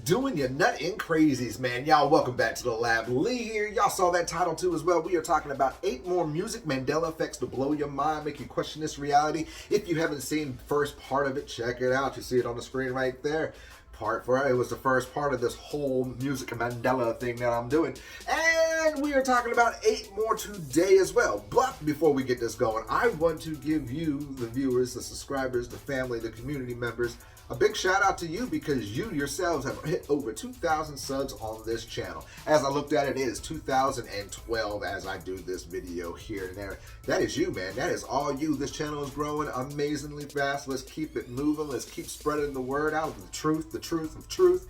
doing, you nuttin' crazies, man? Y'all, welcome back to the lab. Lee here. Y'all saw that title too as well. We are talking about 8 more music Mandela effects to blow your mind, make you question this reality. If you haven't seen the first part of it, check it out. You see it on the screen right there. Part 4. It was the first part of this whole music Mandela thing that I'm doing. And we are talking about 8 more today as well. But before we get this going, I want to give you, the viewers, the subscribers, the family, the community members, a big shout out to you because you yourselves have hit over 2,000 subs on this channel. As I looked at it, it is 2012 as I do this video here and there. That is you, man. That is all you. This channel is growing amazingly fast. Let's keep it moving. Let's keep spreading the word out of the truth of truth.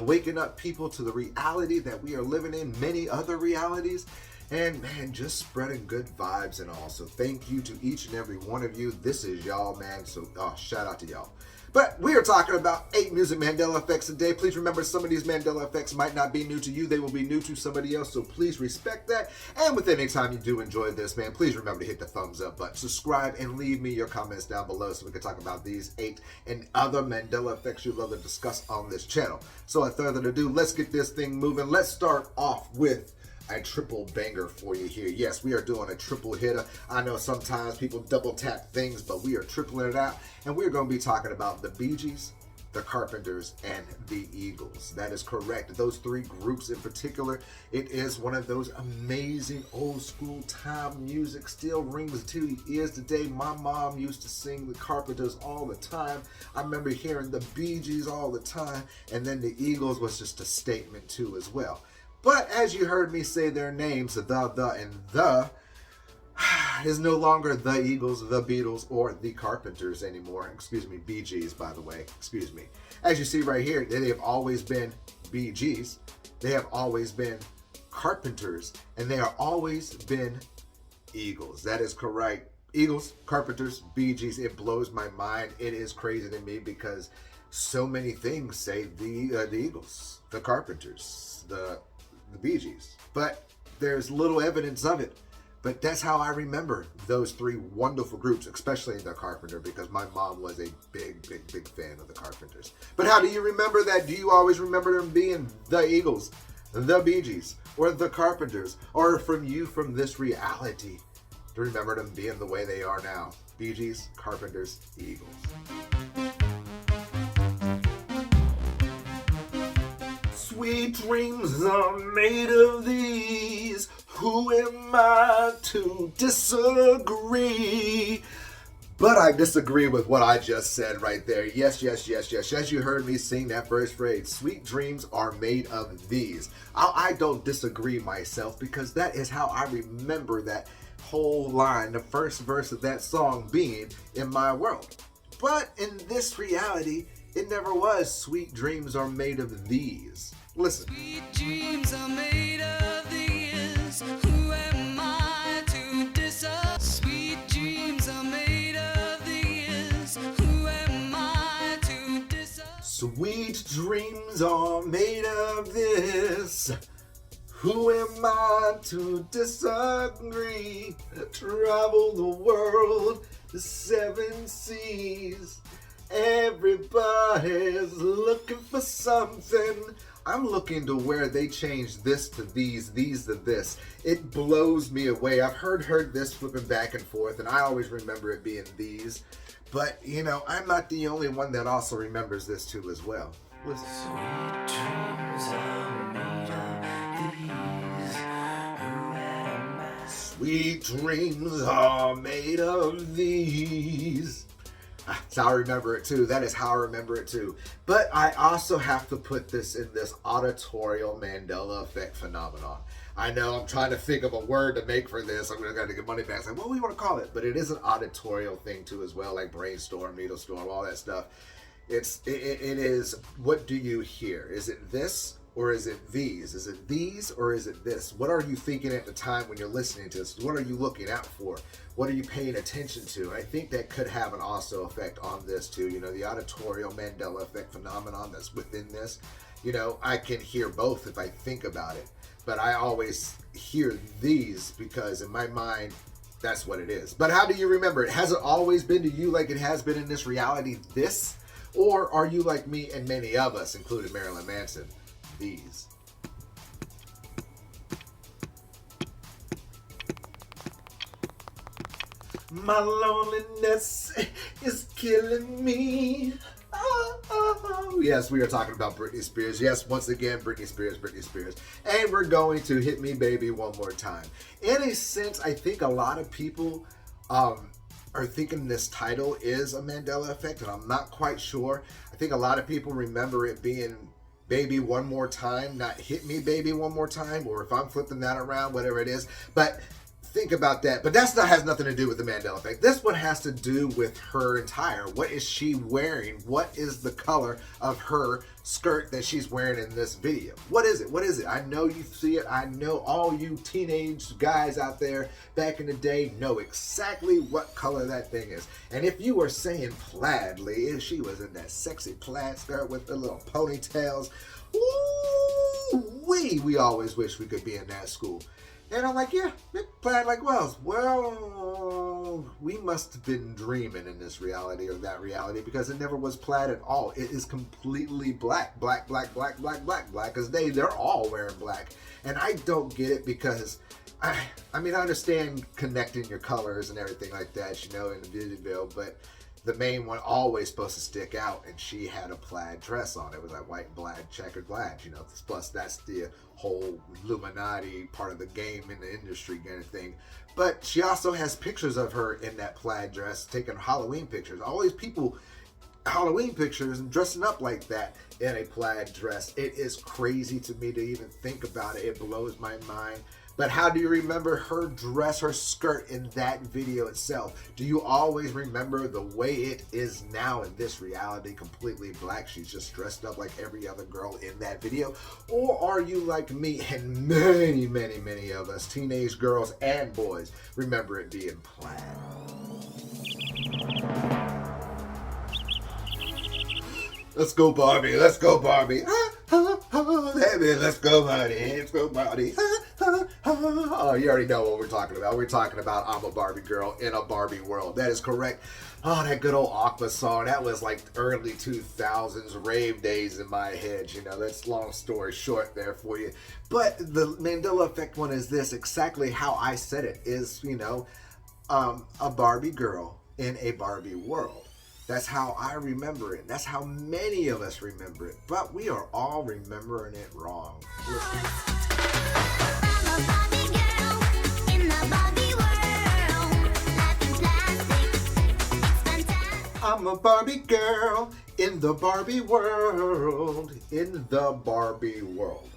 Waking up people to the reality that we are living in, many other realities. And man, just spreading good vibes and all. So thank you to each and every one of you. This is y'all, man. So shout out to y'all. But we are talking about 8 music Mandela effects today. Please remember, some of these Mandela effects might not be new to you. They will be new to somebody else, so please respect that. And with any time you do enjoy this, man, please remember to hit the thumbs up button, subscribe, and leave me your comments down below so we can talk about these 8 and other Mandela effects you'd love to discuss on this channel. So without further ado, let's get this thing moving. Let's start off with a triple banger for you here. Yes, we are doing a triple hitter. I know sometimes people double tap things, but we are tripling it out, and we're going to be talking about the Bee Gees, the Carpenters, and the Eagles. That is correct. Those 3 groups in particular, it is one of those amazing old school time music, still rings to the ears today. My mom used to sing the Carpenters all the time. I remember hearing the Bee Gees all the time, and then the Eagles was just a statement too as well. But as you heard me say their names, the, and the, is no longer the Eagles, the Beatles, or the Carpenters anymore. Excuse me, Bee Gees, by the way. Excuse me. As you see right here, they have always been Bee Gees. They have always been Carpenters, and they are always been Eagles. That is correct. Eagles, Carpenters, Bee Gees. It blows my mind. It is crazy to me because so many things say the Eagles, the Carpenters, the Bee Gees, but there's little evidence of it. But that's how I remember those 3 wonderful groups, especially the Carpenter, because my mom was a big fan of the Carpenters. But how do you remember that? Do you always remember them being the Eagles, the Bee Gees, or the Carpenters, or from this reality to remember them being the way they are now? Bee Gees, Carpenters, Eagles. Sweet dreams are made of these. Who am I to disagree? But I disagree with what I just said right there. Yes. As you heard me sing that first phrase, sweet dreams are made of these. I don't disagree myself because that is how I remember that whole line, the first verse of that song being in my world. But in this reality, it never was sweet dreams are made of these. Listen. Sweet dreams are made of these. Who am I to disagree? Sweet dreams are made of these. Who am I to disagree? Sweet dreams are made of this. Who am I to disagree? Travel the world, the 7 seas. Everybody's looking for something. I'm looking to where they changed this to these to this. It blows me away. I've heard this flipping back and forth, and I always remember it being these. But, you know, I'm not the only one that also remembers this too as well. Listen. Sweet dreams are made of these. Sweet dreams are made of these. That's how I remember it too. That is how I remember it too. But I also have to put this in this auditorial Mandela effect phenomenon. I know I'm trying to think of a word to make for this. I'm going to get money back. Like, what do we want to call it? But it is an auditorial thing too as well, like brainstorm, needle storm, all that stuff. It is, what do you hear? Is it this or is it these? Is it these or is it this? What are you thinking at the time when you're listening to this? What are you looking out for? What are you paying attention to? I think that could have an also effect on this too. You know, the auditorial Mandela effect phenomenon that's within this. You know, I can hear both if I think about it, but I always hear these because in my mind, that's what it is. But how do you remember it? Has it always been to you like it has been in this reality, this? Or are you like me and many of us, including Marilyn Manson? These. My loneliness is killing me. Oh, yes, we are talking about Britney Spears. Yes, once again, Britney Spears, Britney Spears. And we're going to Hit Me Baby One More Time. In a sense, I think a lot of people are thinking this title is a Mandela Effect, and I'm not quite sure. I think a lot of people remember it being Baby One More Time, not Hit Me Baby One More Time, or if I'm flipping that around, whatever it is. But think about that. But that has nothing to do with the Mandela Effect. This one has to do with her attire. What is she wearing? What is the color of her skirt that she's wearing in this video? What is it? What is it? I know you see it. I know all you teenage guys out there back in the day know exactly what color that thing is. And if you were saying plaidly, if she was in that sexy plaid skirt with the little ponytails, ooh, we always wish we could be in that school. And I'm like, yeah, plaid like Wells. Well, we must have been dreaming in this reality or that reality, because it never was plaid at all. It is completely black, black, black, black, black, black, black. Because they're all wearing black. And I don't get it, because I mean, I understand connecting your colors and everything like that, you know, in the video, but the main one always supposed to stick out, and she had a plaid dress on. It was like white, black, checkered plaid, you know. Plus, that's the whole Illuminati part of the game in the industry kind of thing. But she also has pictures of her in that plaid dress, taking Halloween pictures. All these people, Halloween pictures and dressing up like that in a plaid dress. It is crazy to me to even think about it. It blows my mind. But how do you remember her dress, her skirt in that video itself? Do you always remember the way it is now in this reality, completely black? She's just dressed up like every other girl in that video? Or are you like me and many, many, many of us, teenage girls and boys, remember it being plaid? Let's go Barbie, let's go Barbie. Let's go Barbie, let's go Barbie. Oh, you already know what we're talking about. We're talking about I'm a Barbie girl in a Barbie world. That is correct. Oh, that good old Aqua song. That was like early 2000s rave days in my head. You know, that's long story short there for you. But the Mandela Effect one is this, exactly how I said it, is, you know, a Barbie girl in a Barbie world. That's how I remember it. That's how many of us remember it. But we are all remembering it wrong. I'm a Barbie girl in the Barbie world. In the Barbie world.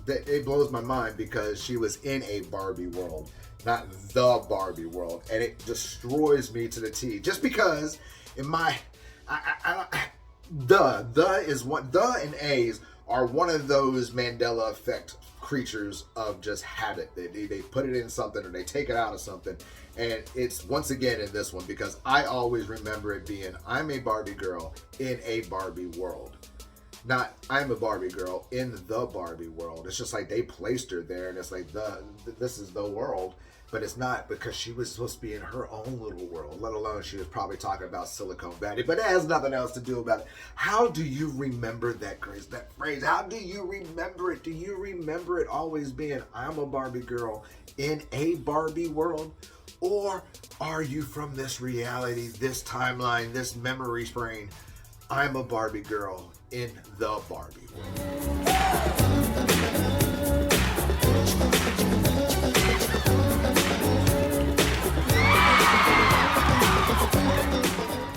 It blows my mind, because she was in a Barbie world, not the Barbie world, and it destroys me to the T. Just because in my, the is one, the and A's are one of those Mandela Effect creatures of just habit. They put it in something, or they take it out of something, and it's once again in this one, because I always remember it being I'm a Barbie girl in a Barbie world. Not I'm a Barbie girl in the Barbie world. It's just like they placed her there, and it's like this is the world, but it's not, because she was supposed to be in her own little world, let alone she was probably talking about Silicon Valley, but it has nothing else to do about it. How do you remember that phrase? How do you remember it? Do you remember it always being I'm a Barbie girl in a Barbie world? Or are you from this reality, this timeline, this memory brain? I'm a Barbie girl in the Barbie world.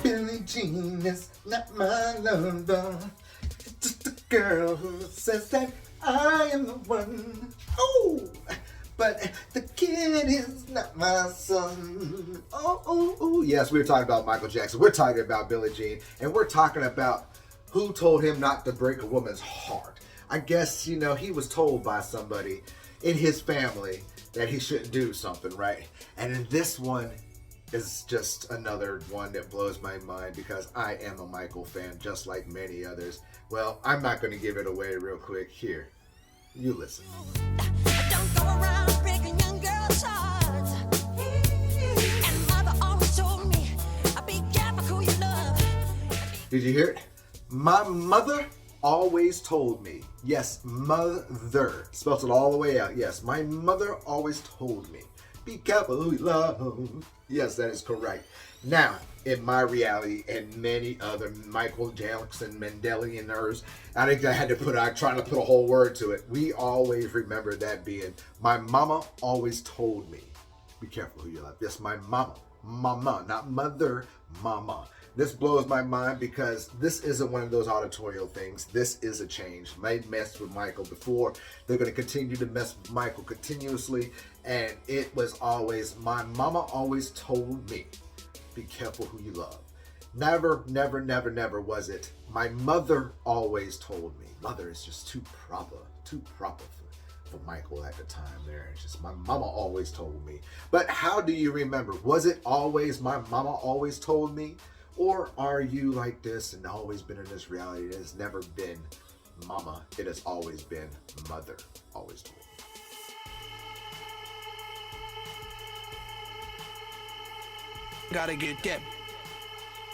Billie Jean is not my lover. It's just a girl who says that I am the one. Oh, but the kid is not my son. Oh. Yes, we were talking about Michael Jackson. We're talking about Billie Jean. And we're talking about who told him not to break a woman's heart. I guess, you know, he was told by somebody in his family that he shouldn't do something, right? And in this one is just another one that blows my mind, because I am a Michael fan, just like many others. Well, I'm not going to give it away real quick. Here, you listen. Don't go around breaking young girls' hearts. And mother always told me, be careful who Did you hear it? My mother always told me. Yes, mother. Spells it all the way out. Yes, my mother always told me. Be careful who you love. Yes, that is correct. Now, in my reality and many other Michael Jackson Mandelianers, I think I had to trying to put a whole word to it. We always remember that being, my mama always told me, be careful who you love. Yes, my mama, not mother, mama. This blows my mind because this isn't one of those auditorial things. This is a change. They messed with Michael before. They're going to continue to mess with Michael continuously. And it was always, my mama always told me, be careful who you love. Never, never, never, never was it. My mother always told me. Mother is just too proper for Michael at the time there. It's just my mama always told me. But how do you remember? Was it always my mama always told me? Or are you like this and always been in this reality? It has never been mama. It has always been mother. Always told me. Gotta get that.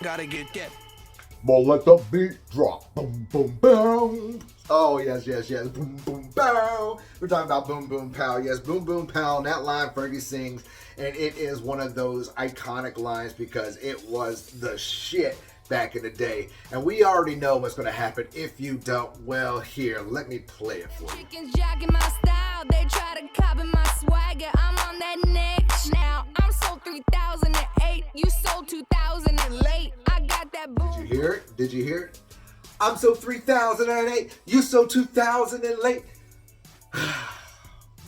Gotta get that. But let the beat drop. Boom, boom, boom. Oh, yes, yes, yes. Boom, boom, pow. We're talking about boom, boom, pow. Yes, boom, boom, pow. And that line Fergie sings. And it is one of those iconic lines because it was the shit back in the day. And we already know what's going to happen. If you don't, well, here, let me play it for you. Chickens jacking my style, they try to copy my swagger. I'm on that next now. I'm sold 3008, you sold 2000 and late. I got that boom. Did you hear it? Did you hear it? I'm so 3008, you so 2000 and late.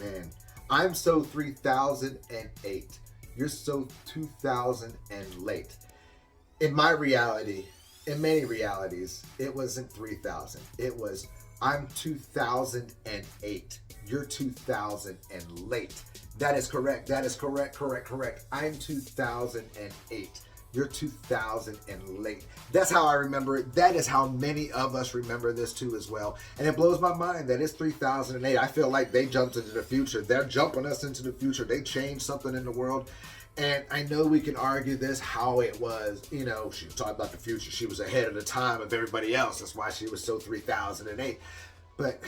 Man, I'm so 3008. You're so 2000 and late. In my reality, in many realities, it wasn't 3000. It was I'm 2008. You're 2000 and late. That is correct. That is correct. Correct. I'm 2008. You're 2000 and late. That's how I remember it. That is how many of us remember this too as well. And it blows my mind that it's 3008. I feel like they jumped into the future. They're jumping us into the future. They changed something in the world. And I know we can argue this, how it was, you know, she was talking about the future. She was ahead of the time of everybody else. That's why she was so 3008. But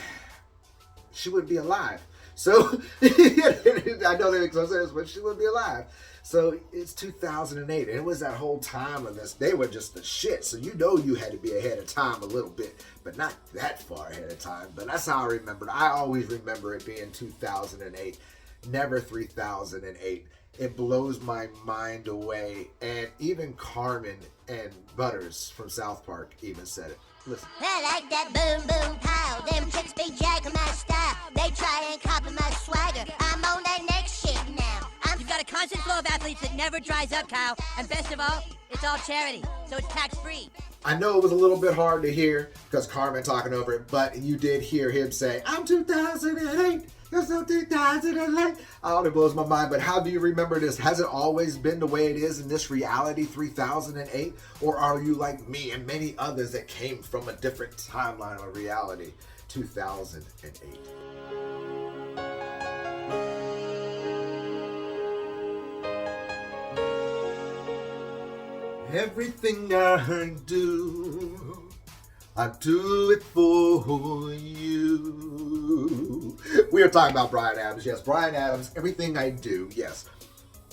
she wouldn't be alive. So, I know that makes no sense, but she wouldn't be alive. So it's 2008, and it was that whole time of this. They were just the shit, so you know you had to be ahead of time a little bit, but not that far ahead of time. But that's how I remember it. I always remember it being 2008, never 3008. It blows my mind away. And even Carmen and Butters from South Park even said it. Listen. I like that boom boom pow. Them chicks be jacking my style. They try and copy my swagger. I'm on that next shit now. You've got a constant flow of athletes that never dries up, Kyle. And best of all, it's all charity, so it's tax-free. I know it was a little bit hard to hear because Carmen talking over it, but you did hear him say, I'm 2008. You're so 2008. Oh, it blows my mind. But how do you remember this? Has it always been the way it is in this reality, 3008? Or are you like me and many others that came from a different timeline of reality, 2008? Everything I do it for you. We are talking about Bryan Adams. Yes, Bryan Adams, everything I do. Yes.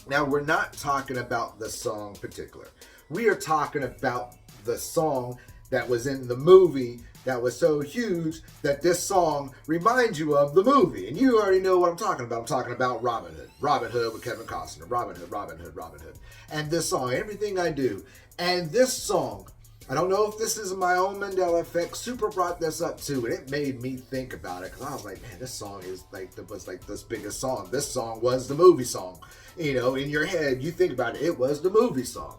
Now, we're not talking about the song particular. We are talking about the song that was in the movie that was so huge that this song reminds you of the movie. And you already know what I'm talking about. I'm talking about Robin Hood. Robin Hood with Kevin Costner. Robin Hood, Robin Hood, Robin Hood. And this song, Everything I Do. And this song, I don't know if this is my own Mandela Effect. Super brought this up too, and it made me think about it because I was like, man, this song is was this biggest song. This song was the movie song. You know, in your head, you think about it, it was the movie song.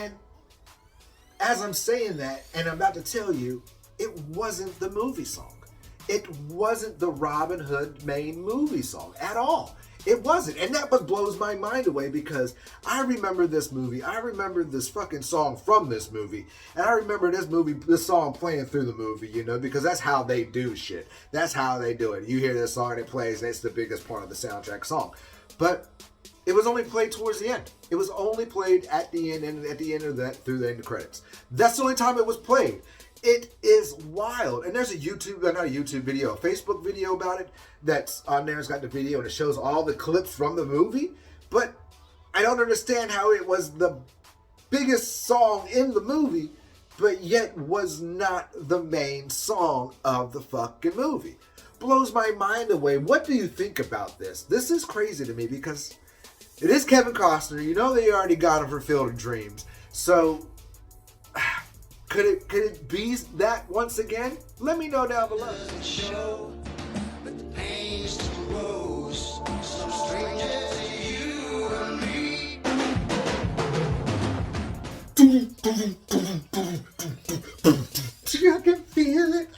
And as I'm saying that, and I'm about to tell you, it wasn't the movie song. It wasn't the Robin Hood main movie song at all. It wasn't. And that blows my mind away because I remember this movie. I remember this fucking song from this movie. And I remember this song playing through the movie, you know, because that's how they do shit. That's how they do it. You hear this song and it plays and it's the biggest part of the soundtrack song. But It was only played towards the end. It was only played at the end, and at the end of that, through the end credits. That's the only time it was played. It is wild. And there's a YouTube, not a YouTube video, a Facebook video about it that's on there. It's got the video, and it shows all the clips from the movie. But I don't understand how it was the biggest song in the movie, but yet was not the main song of the fucking movie. Blows my mind away. What do you think about this? This is crazy to me because it is Kevin Costner. You know they already got him for Field of Dreams. So could it be that once again? Let me know down below. Show, but the pain still grows. Some stranger to you and me. I can feel it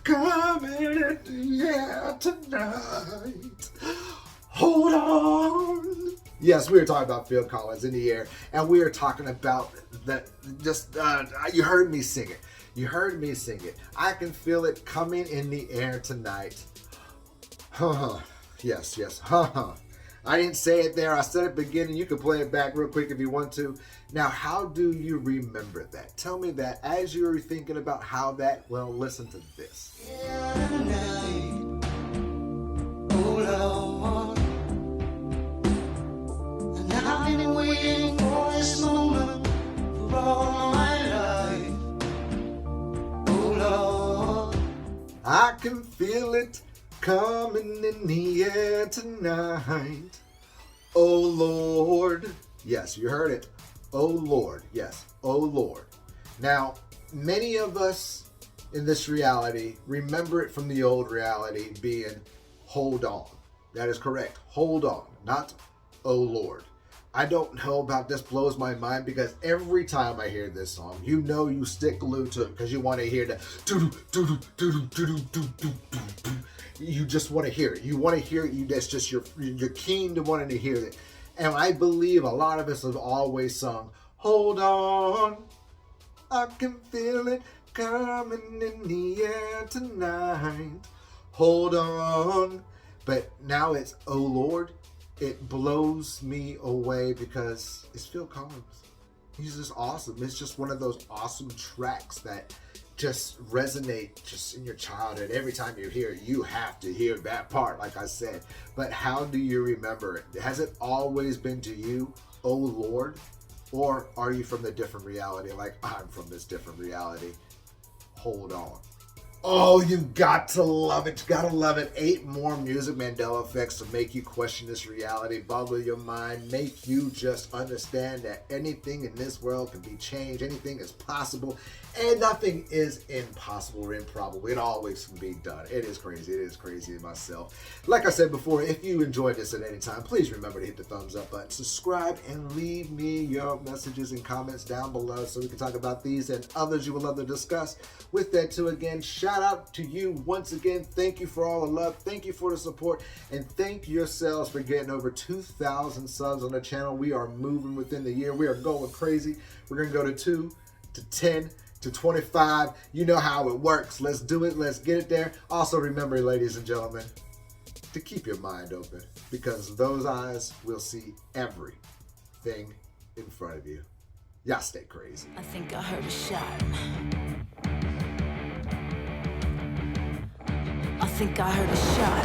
coming in the air tonight. Hold on. Yes, we were talking about Phil Collins, In the Air, and we are talking about that. You heard me sing it. You heard me sing it. I can feel it coming in the air tonight. Yes. I didn't say it there. I said it at the beginning. You can play it back real quick if you want to. Now, how do you remember that? Tell me that as you're thinking about how that, well, listen to this. And I've been waiting for this moment for all my life. Oh Lord, I can feel it coming in the air tonight. Oh Lord. Yes, you heard it. Oh Lord. Yes. Oh Lord. Now, many of us in this reality remember it from the old reality being hold on. That is correct. Hold on. Not oh Lord. I don't know about this, blows my mind because every time I hear this song, you know you stick glued to it because you want to hear the you just want to hear it. You want to hear it. That's just you're keen to wanting to hear it. And I believe a lot of us have always sung, hold on, I can feel it coming in the air tonight. Hold on. But now it's, oh Lord, it blows me away because it's Phil Collins. He's just awesome. It's just one of those awesome tracks that just resonate just in your childhood. Every time you hear it, you have to hear that part, like I said. But how do you remember it? Has it always been to you, oh Lord? Or are you from the different reality, like I'm from this different reality? Hold on. Oh, you got to love it. You gotta love it. 8 more music Mandela effects to make you question this reality, boggle your mind, make you just understand that anything in this world can be changed. Anything is possible, and nothing is impossible or improbable. It always can be done. It is crazy. It is crazy myself. Like I said before, if you enjoyed this at any time, please remember to hit the thumbs up button, subscribe, and leave me your messages and comments down below so we can talk about these and others you would love to discuss. With that, too, again, shout out to you once again. Thank you for all the love. Thank you for the support. And thank yourselves for getting over 2,000 subs on the channel. We are moving within the year. We are going crazy. We're going to go to 2 to 10 to 25. You know how it works. Let's do it. Let's get it there. Also remember, ladies and gentlemen, to keep your mind open because those eyes will see everything in front of you. Y'all stay crazy. I think I heard a shot. I think I heard a shot.